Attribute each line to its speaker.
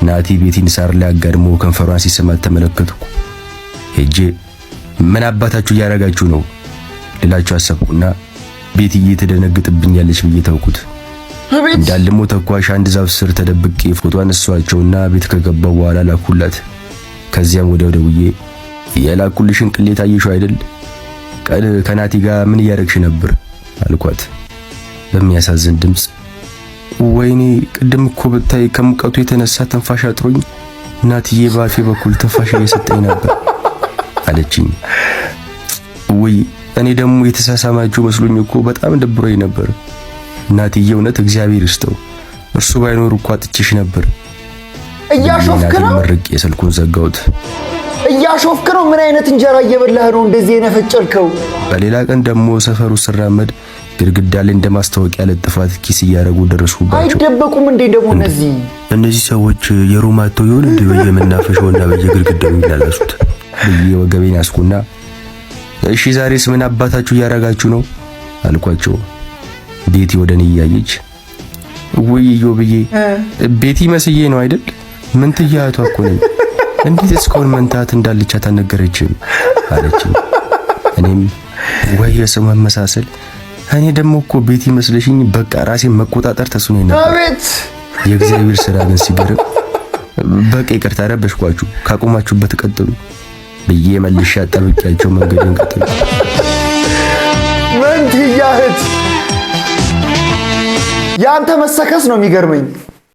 Speaker 1: ናቲ ቤቲን ሳር ላይ አጋድሞ ከንፈሯን ሲስማት ተመለከትኩ። ሄጄ ምን አባታችሁ እያረጋችሁ ነው ልላችሁ አሰብኩና ቤትዬ ትደነግጥብኛለች ብዬ ተውኩት። እንዳልሞ ተኳሽ አንድ ዛፍ ስር ተደብቄ ፎቶ አነሳኋቸውና ቤት ከገባው በኋላ ላኩላት። ከዚያም ወዲያው ደውዬ የላኩልሽን ቅሌት አየሽው አይደል? ቀን ከናቲ ጋር ምን እያረግሽ ነበር አልኳት በሚያሳዝን ድምጽ። ወይኔ ቅድም እኮ ብታይ ከሙቀቱ የተነሳ ተንፋሽ አጥሮኝ ናቲዬ ባፌ በኩል ተንፋሽ እየሰጠኝ ነበር አለችኝ። ወይ እኔ ደግሞ የተሳሳማችሁ መስሎኝ እኮ በጣም ደብሮኝ ነበር። ናቲዬ እውነት እግዚአብሔር ይስጠው፣ እርሱ ባይኖር እኮ አጥቼሽ ነበር።
Speaker 2: እያሾፍክ ነው?
Speaker 1: መርቄ ስልኩን ዘጋሁት።
Speaker 2: እያሾፍክ ነው? ምን አይነት እንጀራ እየበላህ ነው እንደዚህ የነፈጨልከው?
Speaker 1: በሌላ ቀን ደግሞ ሰፈሩ ስራመድ ግድግዳ ላይ እንደማስታወቂያ ለጥፋት ኪስ እያረጉ ደረስኩባቸው።
Speaker 2: አይደበቁም እንዴ ደግሞ
Speaker 1: እነዚህ ሰዎች የሮማተው ይሆን እንዴ በየመናፈሻውና በየግድግዳው የሚላላሱት ብዬ ወገቤን አስኩና እሺ ዛሬስ ምን አባታችሁ እያረጋችሁ ነው አልኳቸው። ቤቲ ወደኔ እያየች ወይዮ ብዬ ቤቲ መስዬ ነው አይደል? ምን ትያቷ እኮ ነኝ። እንዴት እስካሁን መንታት እንዳልቻት አልነገረችም አለችኝ። እኔም ወይ የሰው መመሳሰል፣ እኔ ደግሞ እኮ ቤቲ መስለሽኝ በቃ ራሴን መቆጣጠር ተስኖኝ ነበር።
Speaker 2: አቤት
Speaker 1: የእግዚአብሔር ስራ ግን ሲገርም። በቃ ይቅርታ ረበሽኳችሁ፣ ካቆማችሁበት ቀጥሉ ብዬ መልሼ አጠብቂያቸው መንገዴን ቀጥሉ።
Speaker 2: መንትያህት ያንተ መሰከስ ነው የሚገርመኝ።